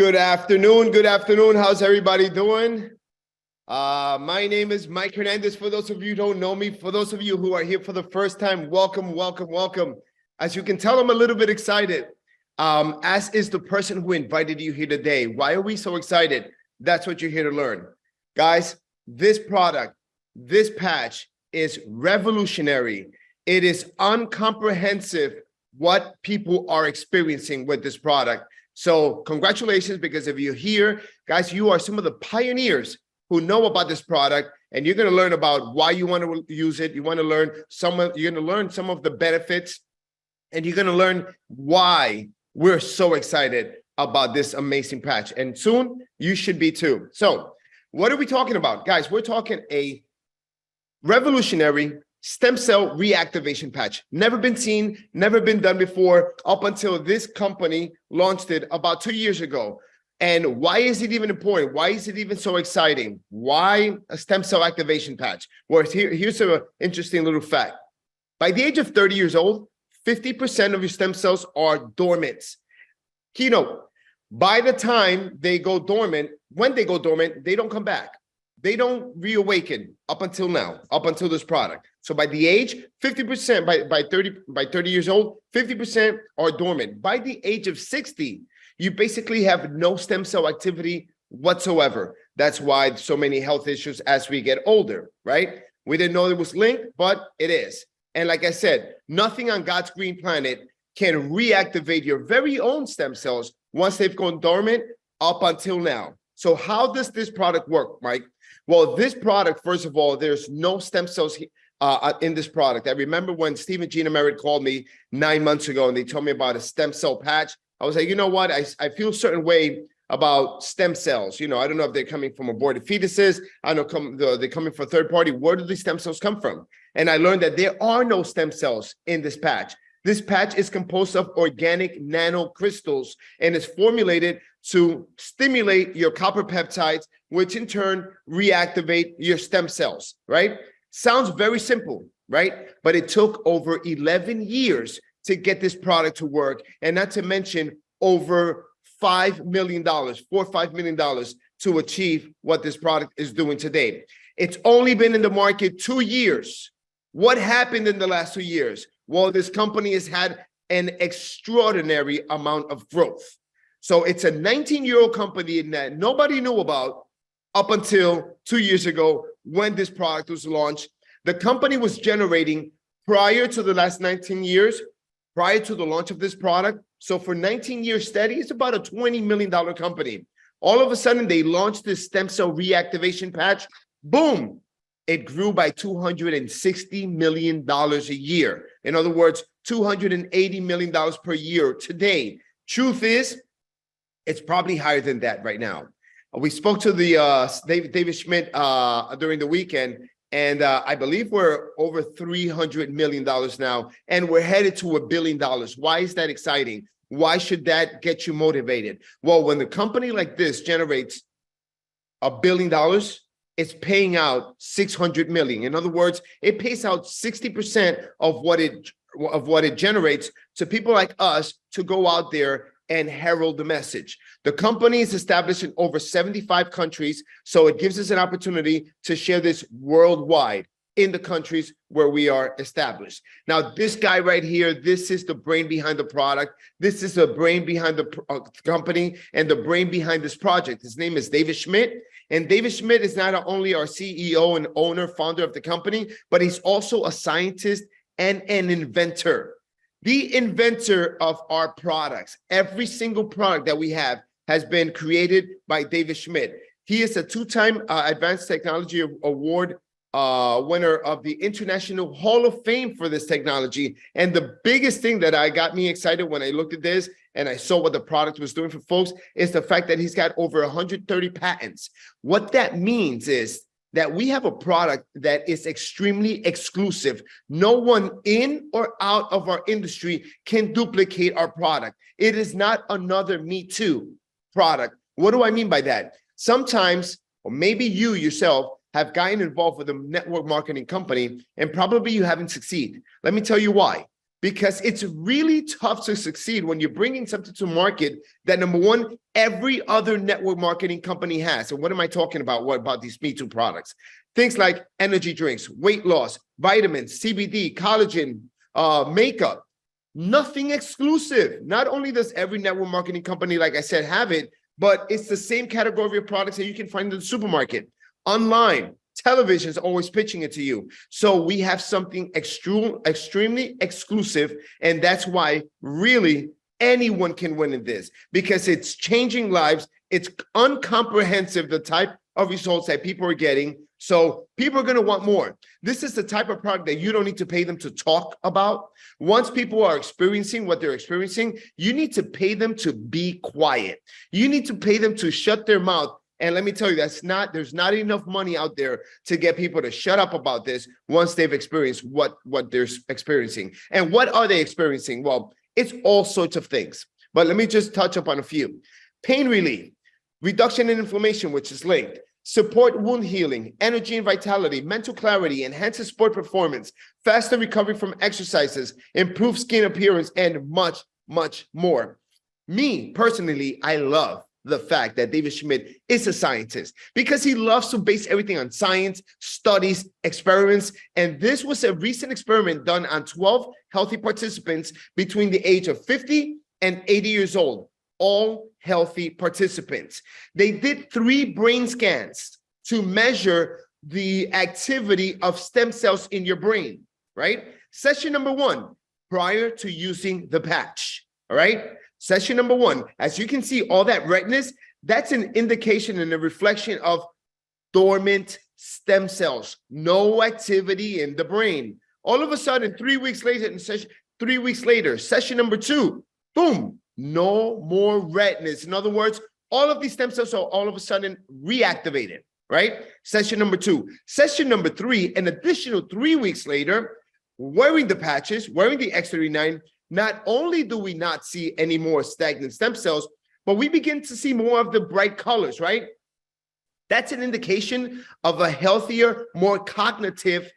Good afternoon. Good afternoon. How's everybody doing? My name is Mike Hernandez. For those of you who don't know me, for those of you who are here for the first time, welcome, welcome, welcome. As you can tell, I'm a little bit excited, as is the person who invited you here today. Why are we so excited? That's what you're here to learn. Guys, this product, this patch is revolutionary. It is uncomprehensive what people are experiencing with this product. So congratulations, because if you're here, guys, you are some of the pioneers who know about this product, and you're going to learn about why you want to use it. You want to learn you're going to learn some of the benefits, and you're going to learn why we're so excited about this amazing patch. And soon you should be too. So what are we talking about? Guys, we're talking a revolutionary stem cell reactivation patch. Never been seen, never been done before, up until this company launched it about 2 years ago. And why is it even important? Why is it even so exciting? Why a stem cell activation patch? Well, here's an interesting little fact. By the age of 30 years old, 50% of your stem cells are dormant. Keynote, by the time they go dormant, when they go dormant, they don't come back. They don't reawaken up until now, up until this product. So by the age, 50%, by 30 years old, 50% are dormant. By the age of 60, you basically have no stem cell activity whatsoever. That's why so many health issues as we get older, right? We didn't know it was linked, but it is. And like I said, nothing on God's green planet can reactivate your very own stem cells once they've gone dormant up until now. So how does this product work, Mike? Well, this product, first of all, there's no stem cells in this product. I remember when Steve and Gina Merritt called me 9 months ago and they told me about a stem cell patch. I was like, you know what? I feel a certain way about stem cells. You know, I don't know if they're coming from aborted fetuses. I don't know they're coming from third party. Where do these stem cells come from? And I learned that there are no stem cells in this patch. This patch is composed of organic nanocrystals and is formulated to stimulate your copper peptides, which in turn reactivate your stem cells, right? Sounds very simple, right? But it took over 11 years to get this product to work, and not to mention over $5 million, $4 or $5 million to achieve what this product is doing today. It's only been in the market 2 years. What happened in the last 2 years? Well, this company has had an extraordinary amount of growth. So it's a 19-year-old company that nobody knew about up until 2 years ago when this product was launched. The company was generating, prior to the last 19 years, prior to the launch of this product, so for 19 years steady, it's about a $20 million company. All of a sudden, they launched this stem cell reactivation patch. Boom! It grew by $260 million a year. In other words, $280 million per year today. Truth is, it's probably higher than that right now. We spoke to the David Schmidt during the weekend, and I believe we're over $300 million now, and we're headed to $1 billion. Why is that exciting? Why should that get you motivated? Well, when a company like this generates $1 billion, it's paying out $600 million. In other words, it pays out 60% of what it generates to people like us to go out there and herald the message. The company is established in over 75 countries, so it gives us an opportunity to share this worldwide in the countries where we are established. Now, this guy right here, this is the brain behind the product. This is the brain behind the company and the brain behind this project. His name is David Schmidt. And David Schmidt is not only our CEO and owner, founder of the company, but he's also a scientist and an inventor. The inventor of our products. Every single product that we have has been created by David Schmidt. He is a two-time Advanced Technology Award winner of the International Hall of Fame for this technology. And the biggest thing that got me excited when I looked at this and I saw what the product was doing for folks is the fact that he's got over 130 patents. What that means is that we have a product that is extremely exclusive. No one in or out of our industry can duplicate our product. It is not another Me Too product. What do I mean by that? Sometimes, or maybe you yourself, have gotten involved with a network marketing company and probably you haven't succeeded. Let me tell you why. because it's really tough to succeed when you're bringing something to market that, number one, every other network marketing company has. And what am I talking about? What about these Me Too products? Things like energy drinks, weight loss, vitamins, CBD, collagen, makeup. Nothing exclusive. Not only does every network marketing company, like I said, have it, but it's the same category of products that you can find in the supermarket, online. Television is always pitching it to you. So we have something extremely exclusive. And that's why really anyone can win in this, because it's changing lives. It's uncomprehensive, the type of results that people are getting. So people are going to want more. This is the type of product that you don't need to pay them to talk about. Once people are experiencing what they're experiencing, you need to pay them to be quiet. You need to pay them to shut their mouth. And let me tell you, there's not enough money out there to get people to shut up about this once they've experienced what they're experiencing. And what are they experiencing? Well, it's all sorts of things. But let me just touch up on a few. Pain relief, reduction in inflammation, which is linked, support wound healing, energy and vitality, mental clarity, enhances sport performance, faster recovery from exercises, improve skin appearance, and much, much more. Me, personally, I love the fact that David Schmidt is a scientist because he loves to base everything on science, studies, experiments. And this was a recent experiment done on 12 healthy participants between the age of 50 and 80 years old, all healthy participants. They did 3 brain scans to measure the activity of stem cells in your brain, right? Session number 1, prior to using the patch, all right? Session number 1, as you can see, all that redness, that's an indication and a reflection of dormant stem cells, no activity in the brain. All of a sudden, 3 weeks later, session number 2, boom, no more redness. In other words, all of these stem cells are all of a sudden reactivated, right? Session number 2. Session number 3, an additional 3 weeks later, wearing the patches, wearing the X39, not only do we not see any more stagnant stem cells, but we begin to see more of the bright colors, right? That's an indication of a healthier, more cognitive,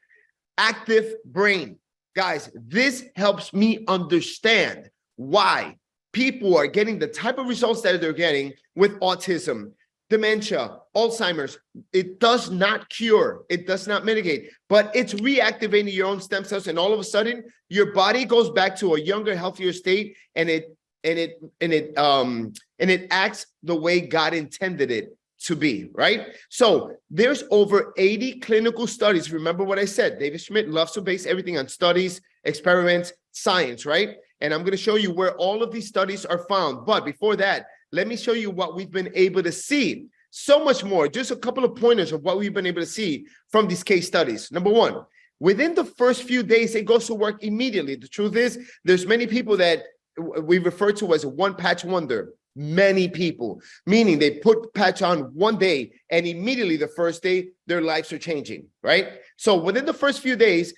active brain. Guys, this helps me understand why people are getting the type of results that they're getting with autism, dementia, Alzheimer's. It does not cure, it does not mitigate, but it's reactivating your own stem cells, and all of a sudden your body goes back to a younger, healthier state, and it acts the way God intended it to be, right? So there's over 80 clinical studies. Remember what I said, David Schmidt loves to base everything on studies, experiments, science, right? And I'm going to show you where all of these studies are found. But before that, let me show you what we've been able to see. So much more, just a couple of pointers of what we've been able to see from these case studies. Number 1, within the first few days, it goes to work immediately. The truth is, there's many people that we refer to as a one-patch wonder. Many people, meaning they put patch on one day and immediately the first day, their lives are changing, right? So within the first few days,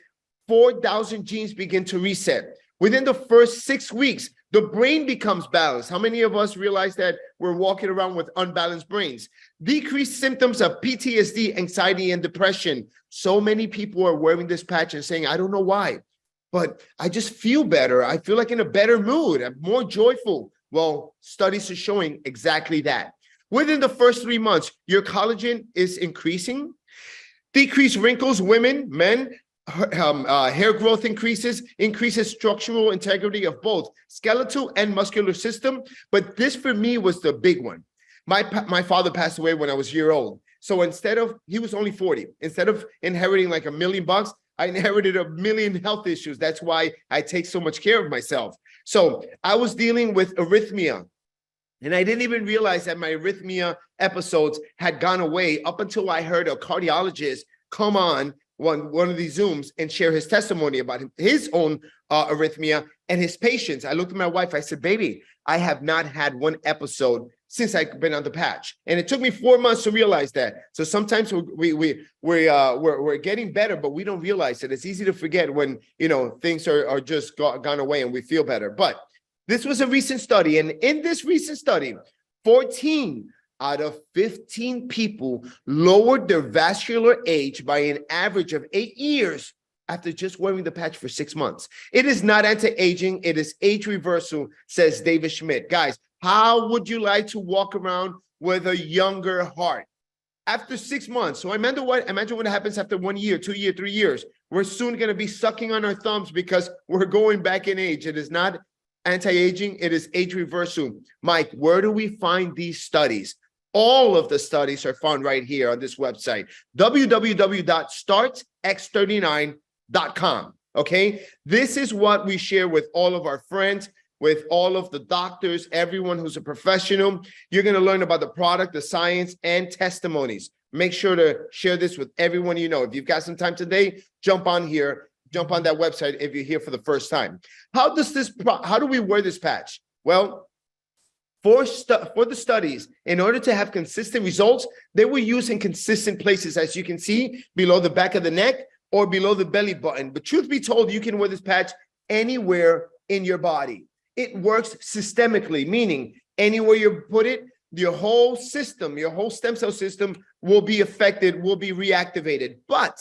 4,000 genes begin to reset. Within the first 6 weeks, the brain becomes balanced. How many of us realize that we're walking around with unbalanced brains? Decreased symptoms of PTSD, anxiety, and depression. So many people are wearing this patch and saying, I don't know why, but I just feel better. I feel like in a better mood. I'm more joyful. Well, studies are showing exactly that. Within the first 3 months, your collagen is increasing. Decreased wrinkles, women, men, hair growth increases structural integrity of both skeletal and muscular system. But this for me was the big one. My father passed away when I was a year old. So he was only 40. Instead of inheriting like $1 million, I inherited 1 million health issues. That's why I take so much care of myself. So I was dealing with arrhythmia, and I didn't even realize that my arrhythmia episodes had gone away up until I heard a cardiologist come on one of these Zooms and share his testimony about his own arrhythmia and his patients. I looked at my wife, I said, baby, I have not had one episode since I've been on the patch. And it took me 4 months to realize that. So sometimes we're getting better, but we don't realize it. It's easy to forget when, things are just gone away and we feel better. But this was a recent study. And in this recent study, 14 out of 15 people lowered their vascular age by an average of 8 years after just wearing the patch for 6 months. It is not anti-aging. It is age reversal, says David Schmidt. Guys, how would you like to walk around with a younger heart? After 6 months. So imagine what happens after 1 year, 2 years, 3 years. We're soon going to be sucking on our thumbs because we're going back in age. It is not anti-aging. It is age reversal. Mike, where do we find these studies? All of the studies are found right here on this website, www.startx39.com. Okay, this is what we share with all of our friends, with all of the doctors, everyone who's a professional. You're going to learn about the product, the science, and testimonies. Make sure to share this with everyone you know. If you've got some time today, jump on here, jump on that website if you're here for the first time. How do we wear this patch? Well, for the studies, in order to have consistent results, they were used in consistent places, as you can see, below the back of the neck or below the belly button. But truth be told, you can wear this patch anywhere in your body. It works systemically, meaning anywhere you put it, your whole system, your whole stem cell system will be affected, will be reactivated. But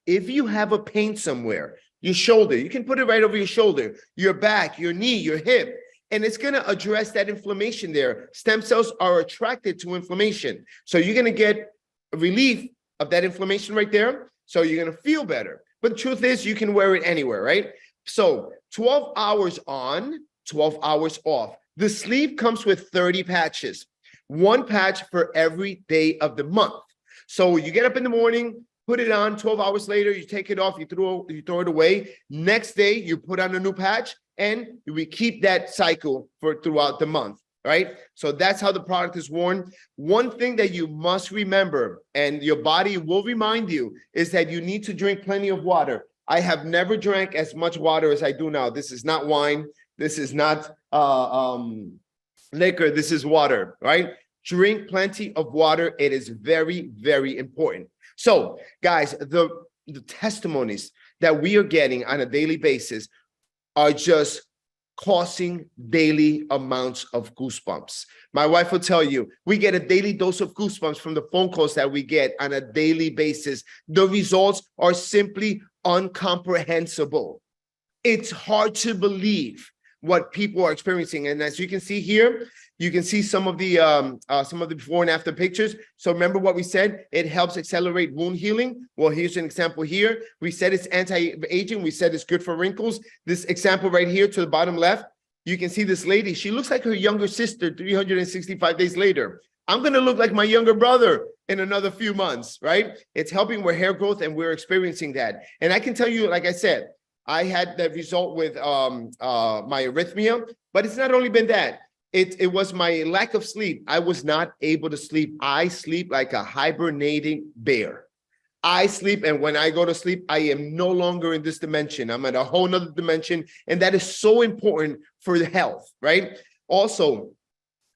if you have a pain somewhere, your shoulder, you can put it right over your shoulder, your back, your knee, your hip, and it's going to address that inflammation there. Stem cells are attracted to inflammation. So you're going to get relief of that inflammation right there. So you're going to feel better. But the truth is, you can wear it anywhere, right? So 12 hours on, 12 hours off. The sleeve comes with 30 patches, 1 patch for every day of the month. So you get up in the morning, put it on, 12 hours later, you take it off, you throw it away. Next day, you put on a new patch, and we keep that cycle for throughout the month, right? So that's how the product is worn. One thing that you must remember, and your body will remind you, is that you need to drink plenty of water. I have never drank as much water as I do now. This is not wine. This is not liquor. This is water, right? Drink plenty of water. It is very, very important. So, guys, the testimonies that we are getting on a daily basis are just causing daily amounts of goosebumps. My wife will tell you, we get a daily dose of goosebumps from the phone calls that we get on a daily basis. The results are simply incomprehensible. It's hard to believe what people are experiencing. And as you can see here, you can see some of the before and after pictures. So remember what we said, it helps accelerate wound healing. Well, here's an example here. We said it's anti-aging. We said it's good for wrinkles. This example right here to the bottom left, you can see this lady. She looks like her younger sister 365 days later. I'm going to look like my younger brother in another few months, right? It's helping with hair growth, and we're experiencing that. And I can tell you, like I said, I had that result with my arrhythmia, but it's not only been that. It was my lack of sleep. I was not able to sleep. I sleep like a hibernating bear. I sleep, and when I go to sleep, I am no longer in this dimension. I'm at a whole nother dimension, and that is so important for the health, right? Also,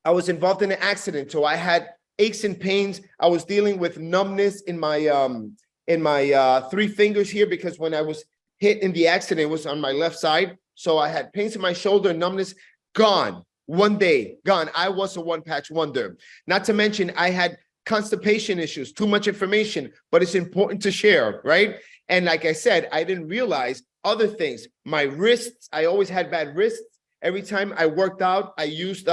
I was involved in an accident, so I had aches and pains. I was dealing with numbness in my 3 fingers here, because when I was hit in the accident, it was on my left side. So I had pains in my shoulder, numbness, gone. 1 day, gone. I was a one-patch wonder. Not to mention, I had constipation issues, too much information, but it's important to share, right? And like I said, I didn't realize other things. My wrists, I always had bad wrists. Every time I worked out, I used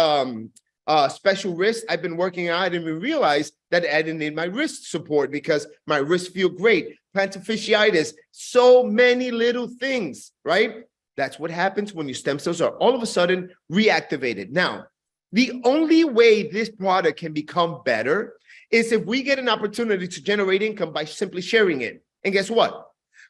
special wrists. I've been working out. I didn't even realize that I didn't need my wrist support because my wrists feel great. Plantar fasciitis, so many little things, right? That's what happens when your stem cells are all of a sudden reactivated. Now, the only way this product can become better is if we get an opportunity to generate income by simply sharing it. And guess what?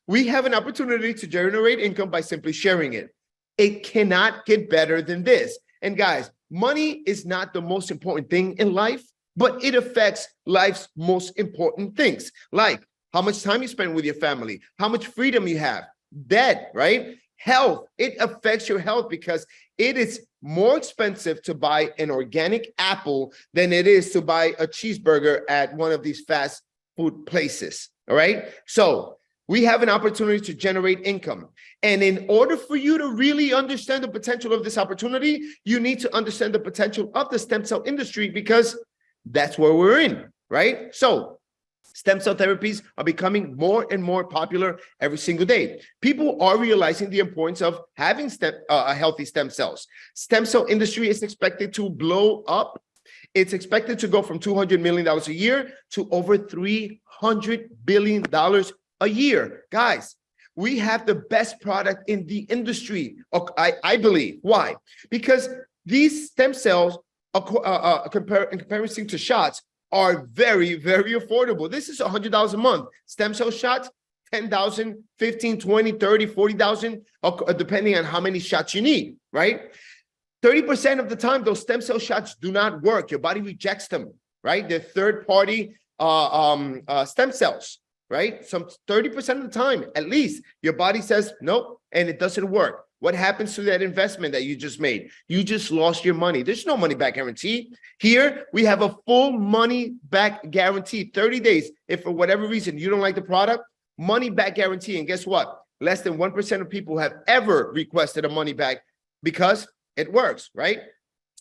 We have an opportunity to generate income by simply sharing it. It cannot get better than this. And guys, money is not the most important thing in life, but it affects life's most important things, like how much time you spend with your family, how much freedom you have, debt, right? Health, it affects your health because it is more expensive to buy an organic apple than it is to buy a cheeseburger at one of these fast food places, all right? So we have an opportunity to generate income. And in order for you to really understand the potential of this opportunity, you need to understand the potential of the stem cell industry because that's where we're in, right? So Stem cell therapies are becoming more and more popular every single day. People are realizing the importance of having healthy stem cells. Stem cell industry is expected to blow up. It's expected to go from $200 million a year to over $300 billion a year. Guys, we have the best product in the industry, I believe. Why? Because these stem cells, in comparison to shots, are very, very affordable. This is $100 a month. Stem cell shots, 10,000, 15, 20, 30, 40,000, depending on how many shots you need, right? 30% of the time, those stem cell shots do not work. Your body rejects them, right? They're third-party stem cells, right? Some 30% of the time, at least, your body says, nope, and it doesn't work. What happens to that investment that you just made? You just lost your money. There's no money back guarantee. Here, we have a full money back guarantee, 30 days. If for whatever reason you don't like the product, money back guarantee. And guess what? Less than 1% of people have ever requested a money back because it works, right?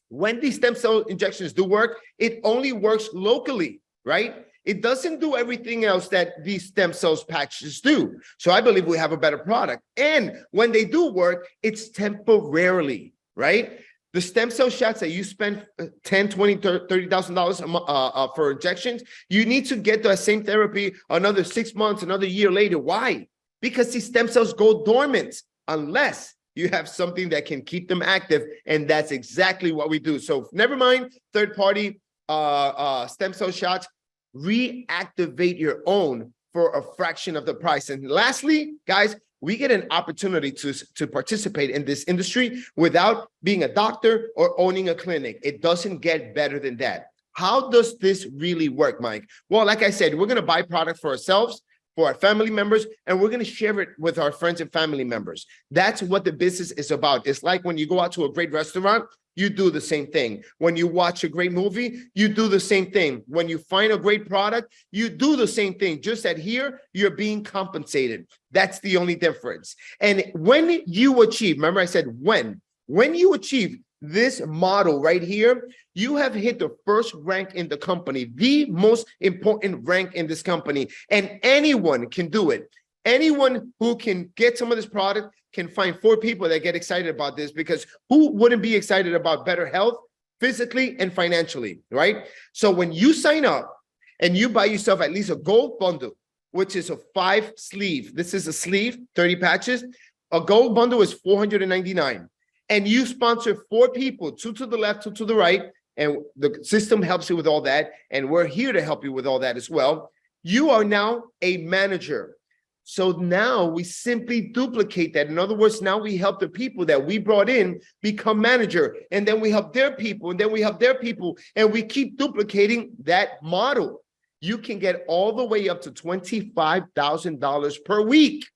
When these stem cell injections do work, it only works locally, right? It doesn't do everything else that these stem cells patches do. So I believe we have a better product. And when they do work, it's temporarily, right? The stem cell shots that you spend $10, $20, $30,000 for injections, you need to get the same therapy another 6 months, another year later. Why? Because these stem cells go dormant unless you have something that can keep them active. And that's exactly what we do. So never mind third-party stem cell shots. Reactivate your own for a fraction of the price. And lastly, guys, we get an opportunity to participate in this industry without being a doctor or owning a clinic. It doesn't get better than that. How does this really work, Mike? Well, like I said, we're going to buy product for ourselves, for our family members, and we're going to share it with our friends and family members. That's what the business is about. It's like when you go out to a great restaurant, you do the same thing. When you watch a great movie, you do the same thing. When you find a great product, you do the same thing. Just that here, you're being compensated. That's the only difference. And when you achieve, remember I said when you achieve this model right here, you have hit the first rank in the company, the most important rank in this company. And anyone can do it. Anyone who can get some of this product can find 4 people that get excited about this, because who wouldn't be excited about better health physically and financially, right? So when you sign up and you buy yourself at least a gold bundle, which is a 5 sleeve, this is a sleeve, 30 patches, a gold bundle is $499. And you sponsor 4 people, 2 to the left, 2 to the right, and the system helps you with all that. And we're here to help you with all that as well. You are now a manager. So now we simply duplicate that. In other words, now we help the people that we brought in become manager, and then we help their people, and then we help their people, and we keep duplicating that model. You can get all the way up to $25,000 per week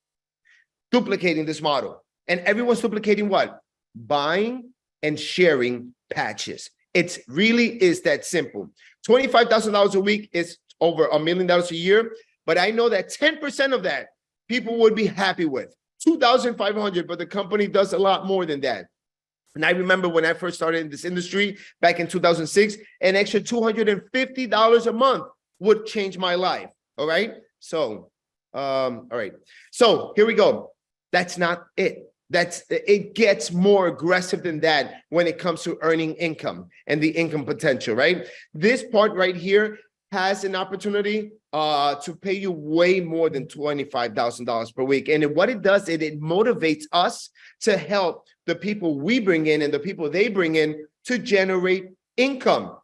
duplicating this model. And everyone's duplicating what? Buying and sharing patches. It really is that simple. $25,000 a week is over $1 million a year. But I know that 10% of that people would be happy with. 2,500, but the company does a lot more than that. And I remember when I first started in this industry back in 2006, an extra $250 a month would change my life. All right. So, all right. So here we go. That's not it. It gets more aggressive than that when it comes to earning income and the income potential, right? This part right here has an opportunity to pay you way more than $25,000 per week. And what it does, it motivates us to help the people we bring in and the people they bring in to generate income.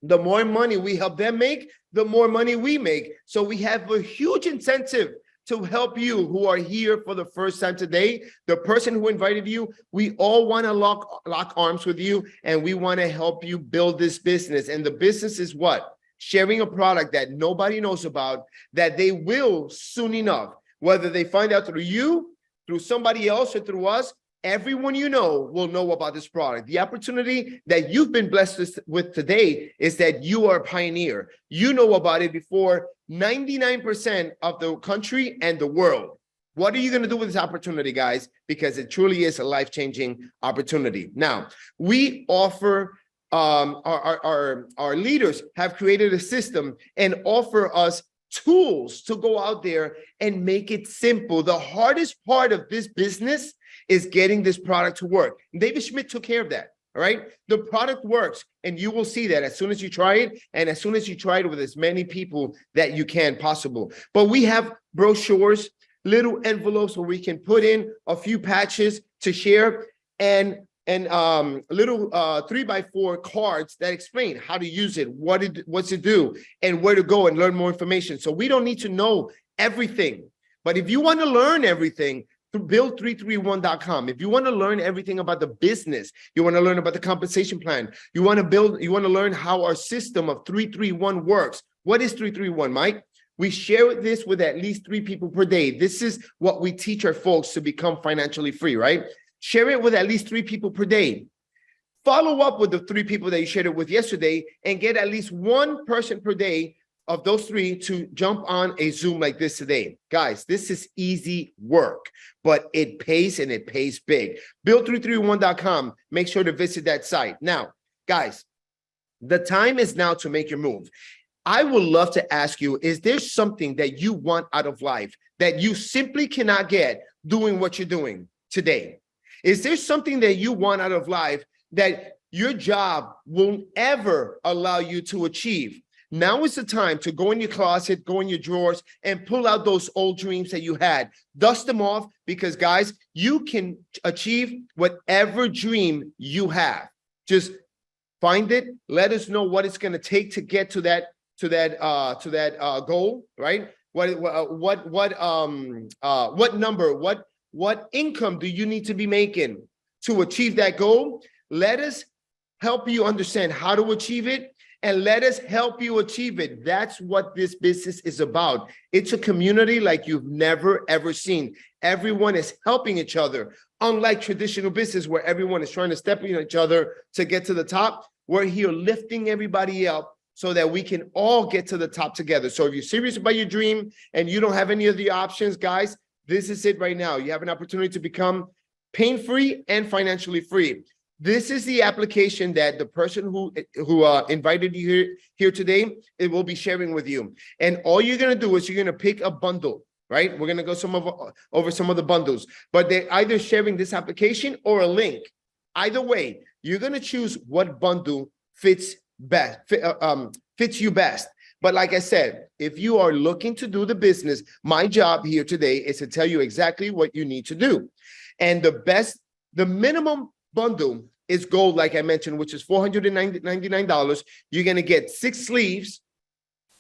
The more money we help them make, the more money we make. So we have a huge incentive to help you who are here for the first time today. The person who invited you, we all want to lock arms with you, and we want to help you build this business. And the business is what? Sharing a product that nobody knows about, that they will soon enough, whether they find out through you, through somebody else, or through us. Everyone you know will know about this product. The opportunity that you've been blessed with today is that you are a pioneer. You know about it before 99% of the country and the world. What are you going to do with this opportunity, guys? Because it truly is a life-changing opportunity. Now, we offer, our leaders have created a system and offer us tools to go out there and make it simple. The hardest part of this business is getting this product to work. David Schmidt took care of that. All right. The product works, and you will see that as soon as you try it, and as soon as you try it with as many people that you can possible. But we have brochures, little envelopes where we can put in a few patches to share, and little 3x4 cards that explain how to use it, what's to do, and where to go and learn more information. So we don't need to know everything. But if you want to learn everything, through build331.com. If you want to learn everything about the business, you want to learn about the compensation plan, you want to learn how our system of 331 works. What is 331, Mike? We share this with at least 3 people per day. This is what we teach our folks to become financially free, right? Share it with at least 3 people per day. Follow up with the 3 people that you shared it with yesterday and get at least 1 person per day of those 3 to jump on a Zoom like this today. Guys, this is easy work, but it pays, and it pays big. Build331.com. Make sure to visit that site. Now, guys, the time is now to make your move. I would love to ask you, is there something that you want out of life that you simply cannot get doing what you're doing today? Is there something that you want out of life that your job won't ever allow you to achieve? Now is the time to go in your closet, go in your drawers, and pull out those old dreams that you had. Dust them off, because, guys, you can achieve whatever dream you have. Just find it. Let us know what it's going to take to get to that goal, right? What number, what income do you need to be making to achieve that goal? Let us help you understand how to achieve it, and let us help you achieve it. That's what this business is about. It's a community like you've never, ever seen. Everyone is helping each other. Unlike traditional business where everyone is trying to step on each other to get to the top, we're here lifting everybody up so that we can all get to the top together. So if you're serious about your dream and you don't have any of the options, guys, this is it right now. You have an opportunity to become pain-free and financially free. This is the application that the person who invited you here today, it will be sharing with you. And all you're going to do is you're going to pick a bundle, right? We're going to go over some of the bundles, but they're either sharing this application or a link. Either way, you're going to choose what bundle fits you best. But like I said, if you are looking to do the business, my job here today is to tell you exactly what you need to do. And the minimum bundle is gold, like I mentioned, which is $499. You're going to get 6 sleeves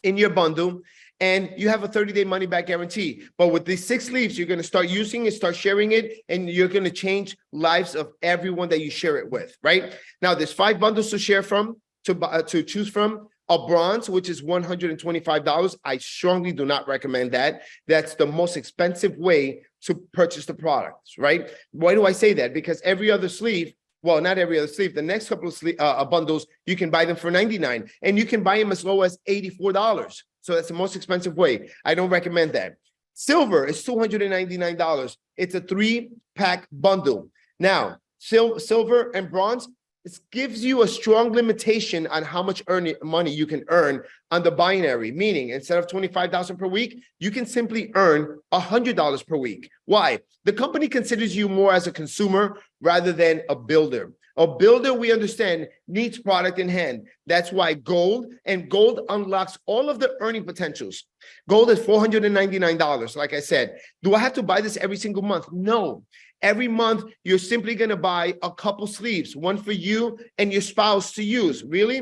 in your bundle, and you have a 30-day money-back guarantee. But with these 6 sleeves, you're going to start using it, start sharing it, and you're going to change lives of everyone that you share it with, right? Now, there's 5 bundles to share from, to choose from. A bronze, which is $125. I strongly do not recommend that. That's the most expensive way to purchase the products, right? Why do I say that? Because every other sleeve, well, not every other sleeve, the next couple of bundles, you can buy them for $99, and you can buy them as low as $84. So that's the most expensive way. I don't recommend that. Silver is $299. It's a 3-pack bundle. Now, silver and bronze, it gives you a strong limitation on how much money you can earn on the binary, meaning instead of $25,000 per week, you can simply earn $100 per week. Why? The company considers you more as a consumer rather than a builder. A builder, we understand, needs product in hand. That's why gold unlocks all of the earning potentials. Gold is $499, like I said. Do I have to buy this every single month? No. Every month, you're simply going to buy a couple sleeves, one for you and your spouse to use. Really?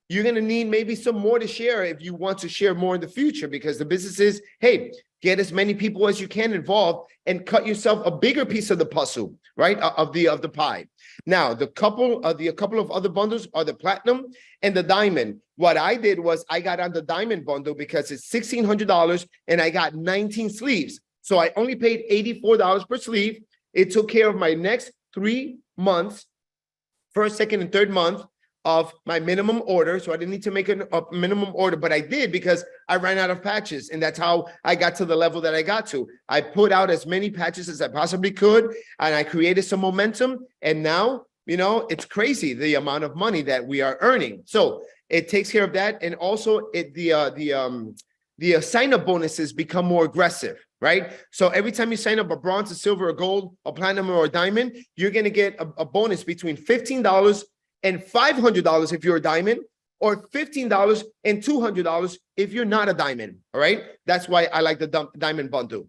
You're going to need maybe some more to share if you want to share more in the future, because the business is, hey, get as many people as you can involved and cut yourself a bigger piece of the puzzle, right? Of the pie. Now, a couple of other bundles are the platinum and the diamond. What I did was I got on the diamond bundle because it's $1,600 and I got 19 sleeves. So I only paid $84 per sleeve. It took care of my next 3 months, first, second, and third month of my minimum order. So I didn't need to make a minimum order, but I did because I ran out of patches. And that's how I got to the level that I got to. I put out as many patches as I possibly could, and I created some momentum. And now, it's crazy the amount of money that we are earning. So it takes care of that. And also the the sign-up bonuses become more aggressive, right? So every time you sign up a bronze, a silver, a gold, a platinum, or a diamond, you're going to get a bonus between $15 and $500 if you're a diamond, or $15 and $200 if you're not a diamond. All right. That's why I like the diamond bundle.